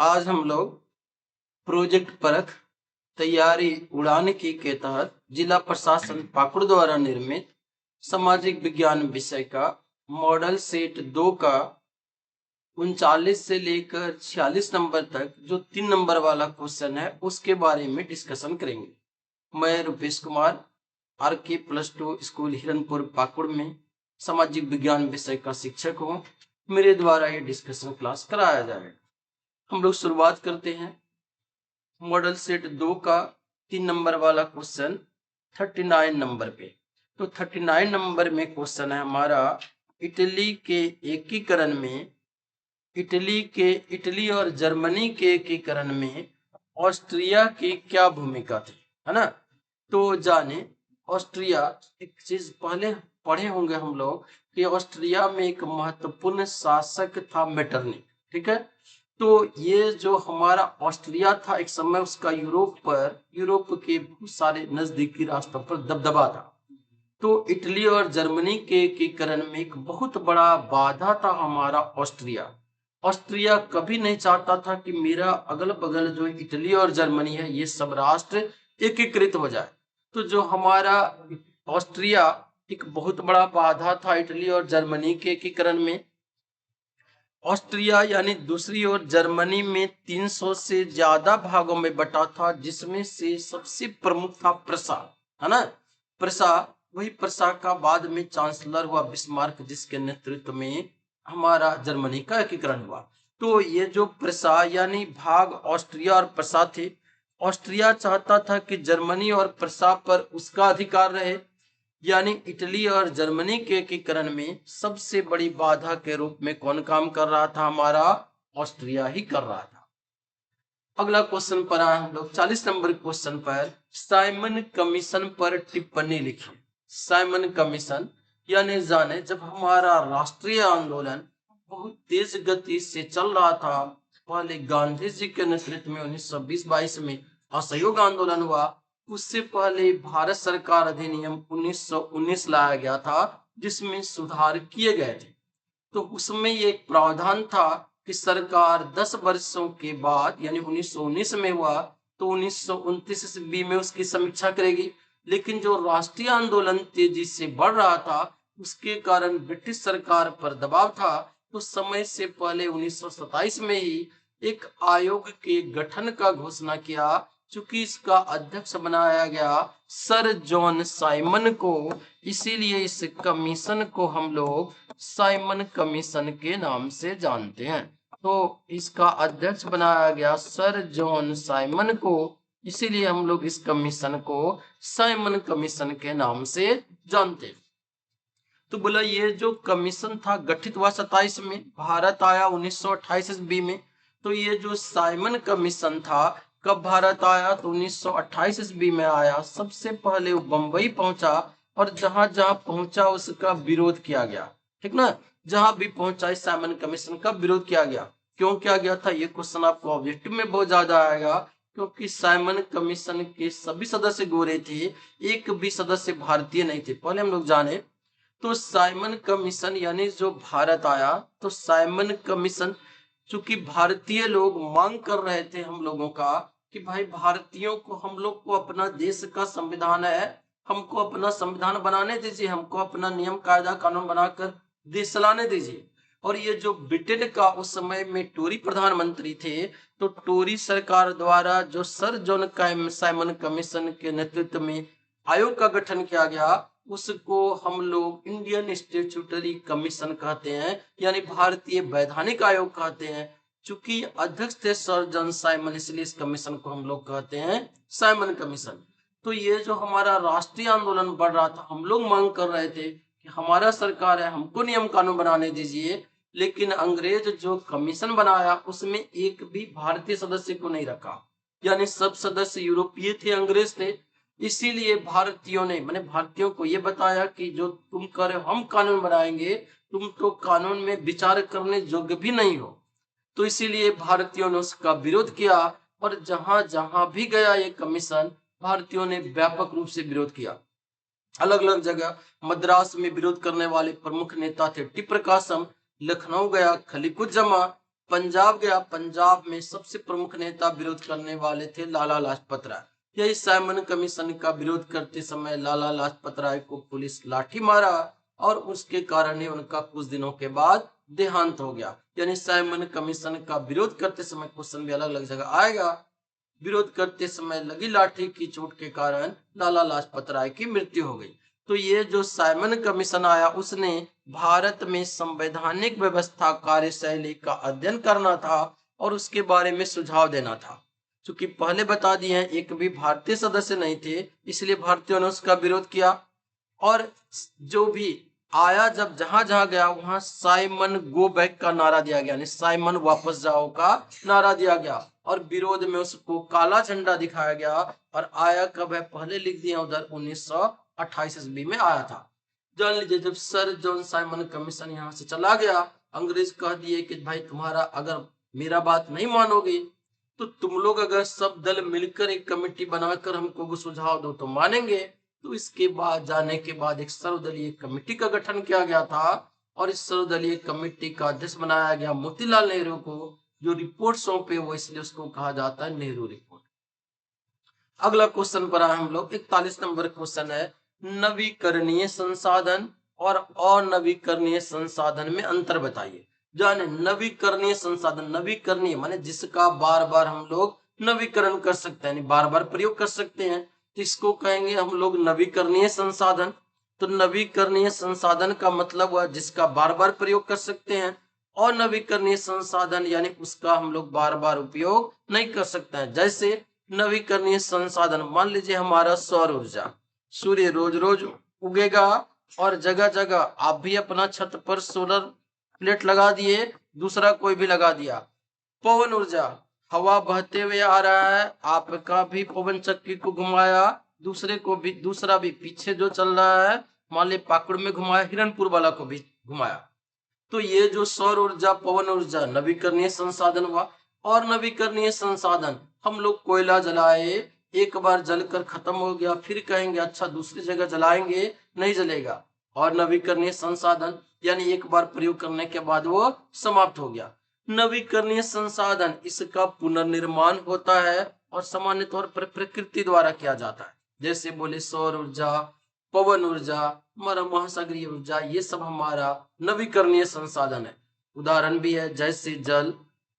आज हम लोग प्रोजेक्ट परख तैयारी उड़ान की के तहत जिला प्रशासन पाकुड़ द्वारा निर्मित सामाजिक विज्ञान विषय का मॉडल सेट 2 का 39 से लेकर 46 नंबर तक जो 3 नंबर वाला क्वेश्चन है उसके बारे में डिस्कशन करेंगे। मैं रुपेश कुमार RK +2 स्कूल हिरनपुर पाकुड़ में सामाजिक विज्ञान विषय का शिक्षक हूँ। मेरे द्वारा ये डिस्कशन क्लास कराया जाएगा। हम लोग शुरुआत करते हैं। मॉडल सेट 2 का 3 नंबर वाला क्वेश्चन 39 नंबर पे। तो 39 नंबर में क्वेश्चन है हमारा, इटली के एकीकरण में इटली और जर्मनी के एकीकरण में ऑस्ट्रिया की क्या भूमिका थी, है ना। तो जाने ऑस्ट्रिया, एक चीज पहले पढ़े होंगे हम लोग कि ऑस्ट्रिया में एक महत्वपूर्ण शासक था मेटरनिख, ठीक है। तो ये जो हमारा ऑस्ट्रिया था एक समय उसका यूरोप के बहुत सारे नजदीकी राष्ट्रों पर दबदबा था। तो इटली और जर्मनी के एकीकरण में एक बहुत बड़ा बाधा था हमारा ऑस्ट्रिया। ऑस्ट्रिया कभी नहीं चाहता था कि मेरा अगल बगल जो इटली और जर्मनी है ये सब राष्ट्र एकीकृत हो जाए। तो जो हमारा ऑस्ट्रिया एक बहुत बड़ा बाधा था इटली और जर्मनी के एकीकरण में। ऑस्ट्रिया यानी दूसरी ओर जर्मनी में 300 से ज्यादा भागों में बटा था, जिसमें से सबसे प्रमुख था प्रसा, है ना। प्रसा, वही प्रसा का बाद में चांसलर हुआ बिस्मार्क, जिसके नेतृत्व में हमारा जर्मनी का एकीकरण हुआ। तो ये जो प्रसा यानी भाग ऑस्ट्रिया और प्रसा थे। ऑस्ट्रिया चाहता था कि जर्मनी और प्रसा पर उसका अधिकार रहे, यानी इटली और जर्मनी के एकीकरण में सबसे बड़ी बाधा के रूप में कौन काम कर रहा था, हमारा ऑस्ट्रिया ही कर रहा था। अगला क्वेश्चन पर आए हम लोग 40 नंबर क्वेश्चन पर, साइमन कमीशन पर टिप्पणी लिखिए। साइमन कमीशन यानी जाने जब हमारा राष्ट्रीय आंदोलन बहुत तेज गति से चल रहा था, पहले गांधी जी के नेतृत्व में 1920-22 में असहयोग आंदोलन हुआ। उससे पहले भारत सरकार अधिनियम 1919 लाया गया था, जिसमें सुधार किए गए थे। तो उसमें ये एक प्रावधान था कि सरकार 10 वर्षों के बाद यानी 1919 में हुआ तो 1929 ईस्वी में उसकी समीक्षा करेगी। लेकिन जो राष्ट्रीय आंदोलन तेजी से बढ़ रहा था उसके कारण ब्रिटिश सरकार पर दबाव था, तो समय से पहले 1927 में ही एक आयोग के गठन का घोषणा किया। चूंकि इसका अध्यक्ष बनाया गया सर जॉन साइमन को, इसीलिए इस कमीशन को हम लोग साइमन कमीशन के नाम से जानते हैं। तो इसका अध्यक्ष बनाया गया सर जॉन साइमन को, इसीलिए हम लोग इस कमीशन को साइमन कमीशन के नाम से जानते हैं। तो बोला ये जो कमीशन था गठित हुआ 27 में, भारत आया 1928 ईस्वी में। तो ये जो साइमन कमीशन था कब भारत आया, तो 1928 ईस्वी में आया। सबसे पहले वो बंबई पहुंचा और जहां जहां पहुंचा उसका विरोध किया गया, ठीक ना। जहां भी पहुंचा इस साइमन कमीशन का विरोध किया गया। क्यों किया गया था, ये क्वेश्चन आपको ऑब्जेक्टिव में बहुत ज्यादा आएगा। क्योंकि साइमन कमीशन के सभी सदस्य गोरे थे, एक भी सदस्य भारतीय नहीं थे। पहले हम लोग जाने तो साइमन कमीशन यानी जो भारत आया, तो साइमन कमीशन चूंकि भारतीय लोग मांग कर रहे थे हम लोगों का कि भाई भारतीयों को, हम लोग को अपना देश का संविधान है, हमको अपना संविधान बनाने दीजिए, हमको अपना नियम कायदा कानून बनाकर देश चलाने दीजिए। और ये जो ब्रिटेन का उस समय में टोरी प्रधानमंत्री थे, तो टोरी सरकार द्वारा जो सर जॉन साइमन कमीशन के नेतृत्व में आयोग का गठन किया गया, उसको हम लोग इंडियन स्टेचुटरी कमीशन कहते हैं, यानी भारतीय वैधानिक आयोग कहते हैं। चूंकि अध्यक्ष थे सर जॉन साइमन, इसलिए इस कमीशन को हम लोग कहते हैं साइमन कमीशन। तो ये जो हमारा राष्ट्रीय आंदोलन बढ़ रहा था, हम लोग मांग कर रहे थे कि हमारा सरकार है, हमको नियम कानून बनाने दीजिए। लेकिन अंग्रेज जो कमीशन बनाया उसमें एक भी भारतीय सदस्य को नहीं रखा, यानी सब सदस्य यूरोपीय थे, अंग्रेज थे। इसीलिए भारतीयों ने, मैंने भारतीयों को यह बताया कि जो तुम कर हम कानून बनाएंगे, तुम तो कानून में विचार करने योग्य भी नहीं हो। तो इसीलिए भारतीयों ने उसका विरोध किया और जहां जहां भी गया ये कमीशन, भारतीयों ने व्यापक रूप से विरोध किया। अलग अलग जगह मद्रास में विरोध करने वाले प्रमुख नेता थे टी प्रकाशम, लखनऊ गया खलीकुज्जमा, पंजाब गया। पंजाब में सबसे प्रमुख नेता विरोध करने वाले थे लाला लाजपत राय। यही साइमन कमीशन का विरोध करते समय लाला लाजपत राय को पुलिस लाठी मारा और उसके कारण ही उनका कुछ दिनों के बाद देहांत हो गया। यानी साइमन कमीशन का विरोध करते समय, क्वेश्चन भी अलग अलग जगह आएगा, विरोध करते समय लगी लाठी की चोट के कारण लाला लाजपत राय की मृत्यु हो गई। तो ये जो साइमन कमीशन आया उसने भारत में संवैधानिक व्यवस्था कार्यशैली का अध्ययन करना था और उसके बारे में सुझाव देना था। क्योंकि पहले बता दिए हैं एक भी भारतीय सदस्य नहीं थे, इसलिए भारतीयों ने उसका विरोध किया। और जो भी आया, जब जहां जहां गया वहां साइमन गो बैक का नारा दिया गया, यानी साइमन वापस जाओ का नारा दिया गया और विरोध में उसको काला झंडा दिखाया गया। और आया कब है, पहले लिख दिया उधर 1928 ईस्वी में आया था। जान लीजिए, जब सर जॉन साइमन कमीशन यहाँ से चला गया, अंग्रेज कह दिए कि भाई तुम्हारा अगर मेरा बात नहीं मानोगे तो तुम लोग अगर सब दल मिलकर एक कमेटी बनाकर हमको सुझाव दो तो मानेंगे। तो इसके बाद जाने के बाद एक सर्वदलीय कमेटी का गठन किया गया था और इस सर्वदलीय कमेटी का अध्यक्ष बनाया गया मोतीलाल नेहरू को। जो रिपोर्ट सौंपे वो इसलिए उसको कहा जाता है नेहरू रिपोर्ट। अगला क्वेश्चन पर आए हम लोग, 41 नंबर क्वेश्चन है, नवीकरणीय संसाधन और अनवीकरणीय संसाधन में अंतर बताइए। जाने नवीकरणीय संसाधन, नवीकरणीय माने जिसका बार बार हम लोग नवीकरण कर सकते हैं, बार बार प्रयोग कर सकते हैं, इसको कहेंगे हम लोग नवीकरणीय संसाधन। तो नवीकरणीय संसाधन का मतलब हुआ जिसका बार बार प्रयोग कर सकते हैं। और नवीकरणीय संसाधन यानी उसका हम लोग बार बार उपयोग नहीं कर सकते हैं। जैसे नवीकरणीय संसाधन, मान लीजिए हमारा सौर ऊर्जा, सूर्य रोज रोज उगेगा और जगह जगह आप भी अपना छत पर सोलर प्लेट लगा दिए, दूसरा कोई भी लगा दिया। पवन ऊर्जा, हवा बहते हुए आ रहा है, आपका भी पवन चक्की को घुमाया, दूसरा भी पीछे जो चल रहा है, मान ली पाकुड़ में घुमाया, हिरणपुर वाला को भी घुमाया। तो ये जो सौर ऊर्जा, पवन ऊर्जा नवीकरणीय संसाधन हुआ। और नवीकरणीय संसाधन, हम लोग कोयला जलाए, एक बार जलकर खत्म हो गया, फिर कहेंगे अच्छा दूसरी जगह जलाएंगे, नहीं जलेगा। और नवीकरणीय संसाधन यानी एक बार प्रयोग करने के बाद वो समाप्त हो गया। नवीकरणीय संसाधन, इसका पुनर्निर्माण होता है और सामान्य तौर पर प्रकृति द्वारा किया जाता है। जैसे बोले सौर ऊर्जा, पवन ऊर्जा, हमारा महासागरीय ऊर्जा, ये सब हमारा नवीकरणीय संसाधन है। उदाहरण भी है जैसे जल,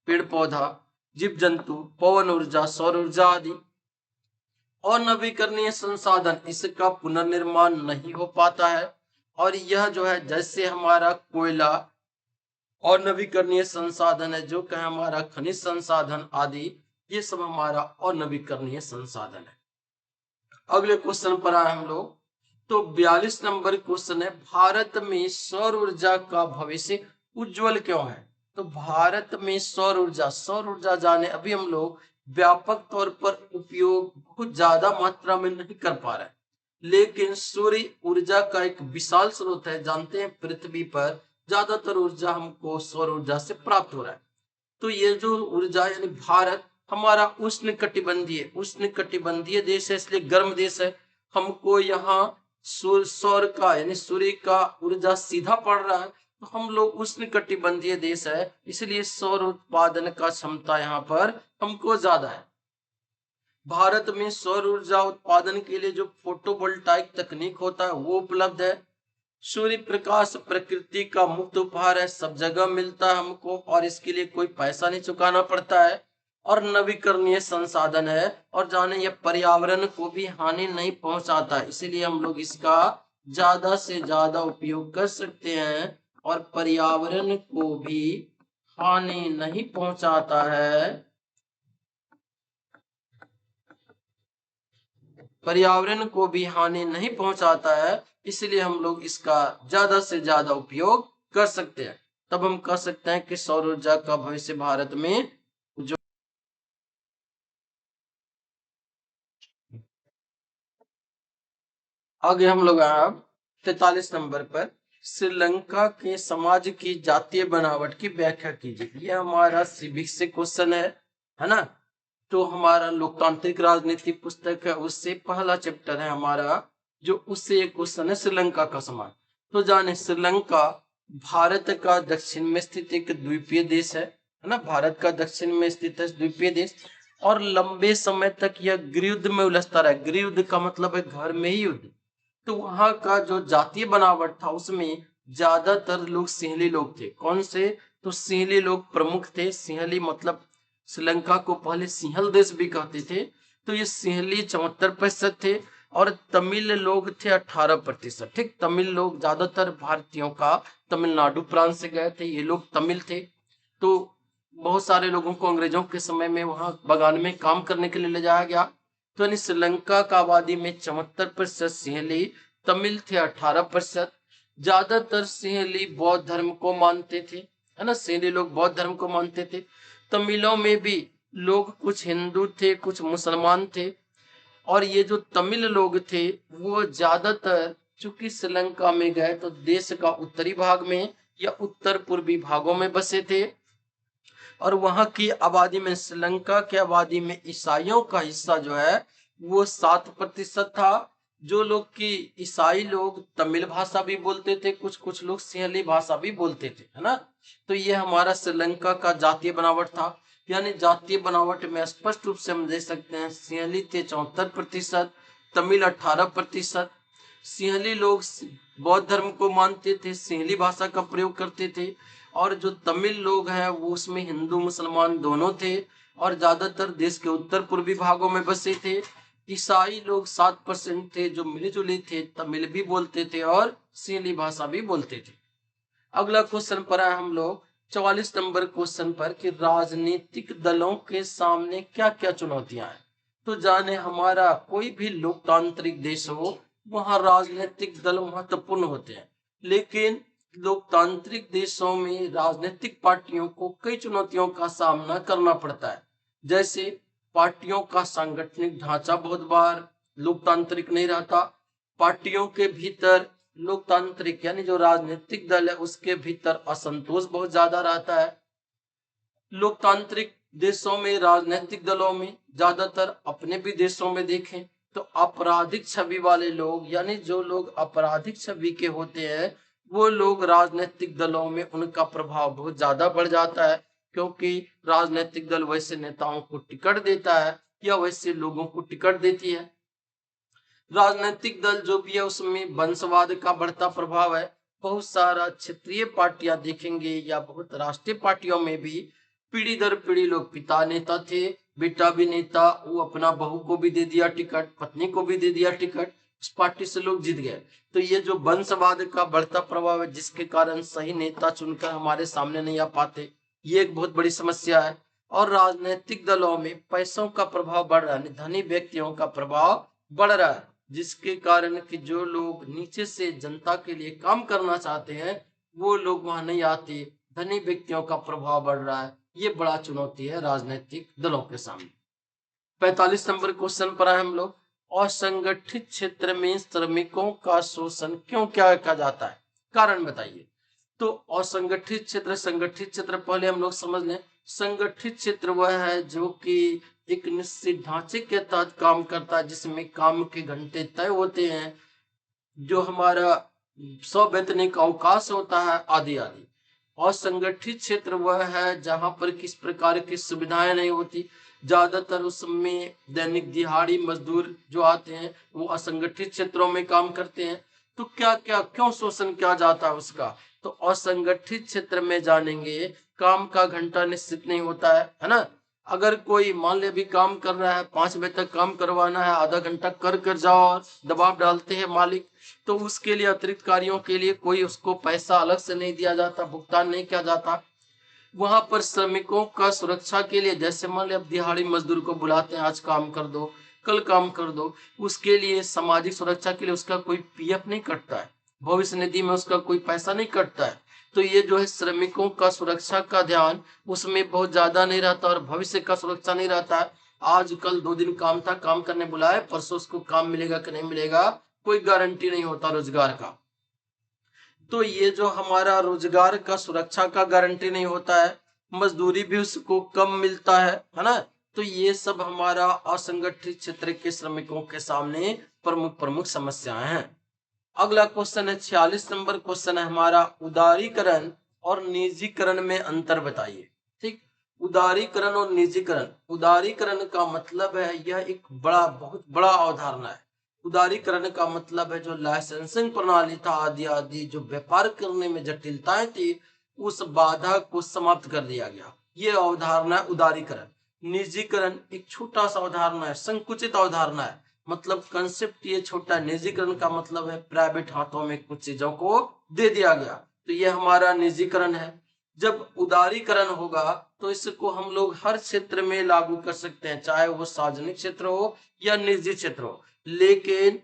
पेड़ पौधा, जीव जंतु, पवन ऊर्जा, सौर ऊर्जा आदि। और नवीकरणीय संसाधन, इसका पुनर्निर्माण नहीं हो पाता है। और यह जो है जैसे हमारा कोयला और नवीकरणीय संसाधन है, जो कहे हमारा खनिज संसाधन आदि, ये सब हमारा और नवीकरणीय संसाधन है। अगले क्वेश्चन पर आए हम लोग, तो 42 नंबर क्वेश्चन है, भारत में सौर ऊर्जा का भविष्य उज्जवल क्यों है। तो भारत में सौर ऊर्जा जाने अभी हम लोग व्यापक तौर पर उपयोग बहुत ज्यादा मात्रा में नहीं कर पा रहे, लेकिन सूर्य ऊर्जा का एक विशाल स्रोत है। जानते हैं पृथ्वी पर ज्यादातर ऊर्जा हमको सौर ऊर्जा से प्राप्त हो रहा है। तो ये जो ऊर्जा यानी भारत हमारा उष्ण कटिबंधीय देश है, इसलिए गर्म देश है। हमको यहाँ सौर का यानी सूर्य का ऊर्जा सीधा पड़ रहा है, तो हम लोग उष्ण कटिबंधीय देश है, इसलिए सौर उत्पादन का क्षमता यहाँ पर हमको ज्यादा है। भारत में सौर ऊर्जा उत्पादन के लिए जो फोटोवोल्टाइक तकनीक होता है वो उपलब्ध है। सूर्य प्रकाश प्रकृति का मुफ्त उपहार है, सब जगह मिलता है हमको और इसके लिए कोई पैसा नहीं चुकाना पड़ता है। और नवीकरणीय संसाधन है और जाने ये पर्यावरण को भी हानि नहीं पहुंचाता है, इसीलिए हम लोग इसका ज्यादा से ज्यादा उपयोग कर सकते हैं और पर्यावरण को भी हानि नहीं पहुंचाता है। पर्यावरण को भी हानि नहीं पहुंचाता है, इसलिए हम लोग इसका ज्यादा से ज्यादा उपयोग कर सकते हैं। तब हम कह सकते हैं कि सौर ऊर्जा का भविष्य भारत में जो आगे हम लोग अब 43 नंबर पर, श्रीलंका के समाज की जातीय बनावट की व्याख्या कीजिए। यह हमारा सिविक्स से क्वेश्चन है ना। तो हमारा लोकतांत्रिक राजनीति पुस्तक है, उससे पहला चैप्टर है हमारा, जो उससे एक क्वेश्चन है श्रीलंका का समाज। तो जाने श्रीलंका भारत का दक्षिण में स्थित एक द्वीपीय देश है है ना, भारत का दक्षिण में स्थित है, द्वीपीय देश, और लंबे समय तक यह गृहयुद्ध में उलझता रहा। गृहयुद्ध का मतलब है घर में ही युद्ध। तो वहां का जो जातीय बनावट था उसमें ज्यादातर लोग सिंहली लोग थे। कौन से? तो सिंहली लोग प्रमुख थे। सिंहली मतलब श्रीलंका को पहले सिंहल देश भी कहते थे। तो ये सिंहली 74% थे, और तमिल लोग थे 18%। ठीक, तमिल लोग ज्यादातर भारतीयों का तमिलनाडु प्रांत से गए थे, ये लोग तमिल थे। तो बहुत सारे लोगों को अंग्रेजों के समय में वहां बगान में काम करने के लिए ले जाया गया। तो यानी श्रीलंका का आबादी में 74% सिंहली, तमिल थे 18%। ज्यादातर सिंहली बौद्ध धर्म को मानते थे, है ना, सिंहली लोग बौद्ध धर्म को मानते थे। तमिलों में भी लोग कुछ हिंदू थे, कुछ मुसलमान थे। और ये जो तमिल लोग थे वो ज्यादातर चूंकि श्रीलंका में गए तो देश का उत्तरी भाग में या उत्तर पूर्वी भागों में बसे थे। और वहां की आबादी में, श्रीलंका की आबादी में ईसाइयों का हिस्सा जो है वो 7% था। जो लोग की ईसाई लोग तमिल भाषा भी बोलते थे, कुछ कुछ लोग सिंहली भाषा भी बोलते थे, है ना। तो ये हमारा श्रीलंका का जातीय बनावट था। यानी जातीय बनावट में स्पष्ट रूप से हम देख सकते हैं, सिंहली थे 74%, तमिल 18%। सिंहली लोग बौद्ध धर्म को मानते थे, सिंहली भाषा का प्रयोग करते थे। और जो तमिल लोग हैं वो उसमें हिंदू मुसलमान दोनों थे, और ज्यादातर देश के उत्तर पूर्वी भागों में बसे थे। ईसाई लोग 7% थे जो मिले थे, तमिल भी बोलते थे और सिंहली भाषा भी बोलते थे। अगला क्वेश्चन पर आए हम लोग 44 नंबर क्वेश्चन पर कि राजनीतिक दलों के सामने क्या क्या चुनौतियां हैं। तो जाने, हमारा कोई भी लोकतांत्रिक देश हो वहां राजनीतिक दल महत्वपूर्ण होते हैं, लेकिन लोकतांत्रिक देशों में राजनीतिक पार्टियों को कई चुनौतियों का सामना करना पड़ता है। जैसे पार्टियों का सांगठनिक ढांचा बहुत बार लोकतांत्रिक नहीं रहता। पार्टियों के भीतर लोकतांत्रिक यानी जो राजनीतिक दल है उसके भीतर असंतोष बहुत ज्यादा रहता है। लोकतांत्रिक देशों में राजनीतिक दलों में ज्यादातर, अपने भी देशों में देखें तो आपराधिक छवि वाले लोग, यानी जो लोग आपराधिक छवि के होते हैं वो लोग राजनीतिक दलों में उनका प्रभाव बहुत ज्यादा बढ़ जाता है, क्योंकि राजनीतिक दल वैसे नेताओं को टिकट देता है या वैसे लोगों को टिकट देती है। राजनीतिक दल जो भी है उसमें वंशवाद का बढ़ता प्रभाव है। बहुत सारा क्षेत्रीय पार्टियां देखेंगे या बहुत राष्ट्रीय पार्टियों में भी पीढ़ी दर पीढ़ी लोग, पिता नेता थे, बेटा भी नेता, वो अपना बहू को भी दे दिया टिकट, पत्नी को भी दे दिया टिकट, उस पार्टी से लोग जीत गए। तो ये जो वंशवाद का बढ़ता प्रभाव है जिसके कारण सही नेता चुनकर हमारे सामने नहीं आ पाते, ये एक बहुत बड़ी समस्या है। और राजनीतिक दलों में पैसों का प्रभाव बढ़ रहा है, धनी व्यक्तियों का प्रभाव बढ़ रहा है, जिसके कारण कि जो लोग नीचे से जनता के लिए काम करना चाहते हैं वो लोग वहां नहीं आते, धनी व्यक्तियों का प्रभाव बढ़ रहा है। ये बड़ा चुनौती है राजनीतिक दलों के सामने। 45 नंबर क्वेश्चन पर आए हम लोग, असंगठित क्षेत्र में श्रमिकों का शोषण क्यों क्या कहा जाता है, कारण बताइए। तो असंगठित क्षेत्र, संगठित क्षेत्र पहले हम लोग समझ लें। संगठित क्षेत्र वह है जो कि एक निश्चित ढांचे के तहत काम करता है, जिसमें काम के घंटे तय होते हैं, जो हमारा सवैतनिक अवकाश होता है, आदि आदि। और संगठित क्षेत्र वह है जहां पर किस प्रकार की सुविधाएं नहीं होती। ज्यादातर उसमें दैनिक दिहाड़ी मजदूर जो आते हैं वो असंगठित क्षेत्रों में काम करते हैं। तो क्या क्या क्यों शोषण किया जाता है उसका, तो असंगठित क्षेत्र में जानेंगे। काम का घंटा निश्चित नहीं होता है ना। अगर कोई मान ले भी काम कर रहा है, 5 बजे तक काम करवाना है, आधा घंटा कर कर जाओ, और दबाव डालते हैं मालिक, तो उसके लिए अतिरिक्त कार्यों के लिए कोई उसको पैसा अलग से नहीं दिया जाता, भुगतान नहीं किया जाता। वहां पर श्रमिकों का सुरक्षा के लिए, जैसे मान ली अब दिहाड़ी मजदूर को बुलाते हैं, आज काम कर दो, कल काम कर दो, उसके लिए सामाजिक सुरक्षा के लिए उसका कोई पीएफ नहीं कटता है, भविष्य निधि में उसका कोई पैसा नहीं कटता है। तो ये जो है श्रमिकों का सुरक्षा का ध्यान उसमें बहुत ज्यादा नहीं रहता, और भविष्य का सुरक्षा नहीं रहता है। आज कल 2 दिन काम था, काम करने बुलाए, परसों उसको काम मिलेगा कि नहीं मिलेगा कोई गारंटी नहीं होता रोजगार का। तो ये जो हमारा रोजगार का सुरक्षा का गारंटी नहीं होता है, मजदूरी भी उसको कम मिलता है ना। तो ये सब हमारा असंगठित क्षेत्र के श्रमिकों के सामने प्रमुख प्रमुख समस्याएं हैं। अगला क्वेश्चन है 46 नंबर क्वेश्चन है हमारा, उदारीकरण और निजीकरण में अंतर बताइए। ठीक, उदारीकरण और निजीकरण। उदारीकरण का मतलब है यह एक बहुत बड़ा अवधारणा है। उदारीकरण का मतलब है जो लाइसेंसिंग प्रणाली था आदि आदि जो व्यापार करने में जटिलताएं थी, उस बाधा को समाप्त कर दिया गया। ये अवधारणा है उदारीकरण। निजीकरण एक छोटा सा अवधारणा है, संकुचित अवधारणा है, मतलब कंसेप्ट ये छोटा। निजीकरण का मतलब है प्राइवेट हाथों में कुछ चीजों को दे दिया गया, तो ये हमारा निजीकरण है। जब उदारीकरण होगा तो इसको हम लोग हर क्षेत्र में लागू कर सकते हैं, चाहे वो सार्वजनिक क्षेत्र हो या निजी क्षेत्र हो। लेकिन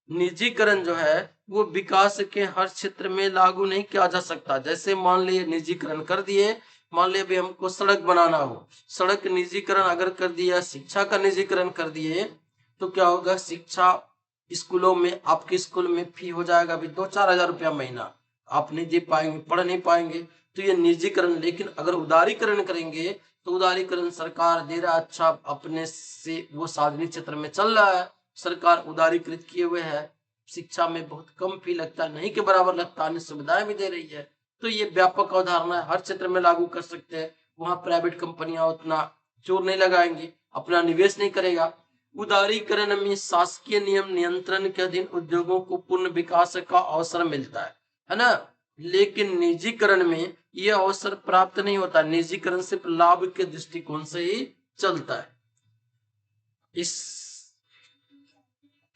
निजीकरण जो है वो विकास के हर क्षेत्र में लागू नहीं किया जा सकता। जैसे मान लिए निजीकरण कर दिए, मान लिया भी हमको सड़क बनाना हो, सड़क निजीकरण अगर कर दिया, शिक्षा का निजीकरण कर दिए, तो क्या होगा, शिक्षा स्कूलों में, आपके स्कूल में फी हो जाएगा अभी 2-4 हजार रुपया महीना, आप नहीं दे पाएंगे, पढ़ नहीं पाएंगे, तो ये निजीकरण। लेकिन अगर उदारीकरण करेंगे तो उदारीकरण सरकार दे रहा, अच्छा अपने से वो सार्वजनिक क्षेत्र में चल रहा है, सरकार उदारीकृत किए हुए है, शिक्षा में बहुत कम फी लगता है, नहीं के बराबर लगता है, अन्य सुविधाएं भी दे रही है। तो ये व्यापक अवधारणा है, हर क्षेत्र में लागू कर सकते हैं। वहां प्राइवेट कंपनियां उतना जोर नहीं लगाएंगी, अपना निवेश नहीं करेगा। उदारीकरण में शासकीय नियम नियंत्रण के अधीन उद्योगों को पूर्ण विकास का अवसर मिलता है ना। लेकिन निजीकरण में यह अवसर प्राप्त नहीं होता, निजीकरण सिर्फ लाभ के दृष्टिकोण से ही चलता है। इस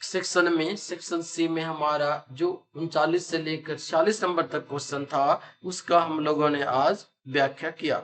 सेक्शन में, सेक्शन सी में हमारा जो 39 से लेकर 46 नंबर तक क्वेश्चन था, उसका हम लोगों ने आज व्याख्या किया।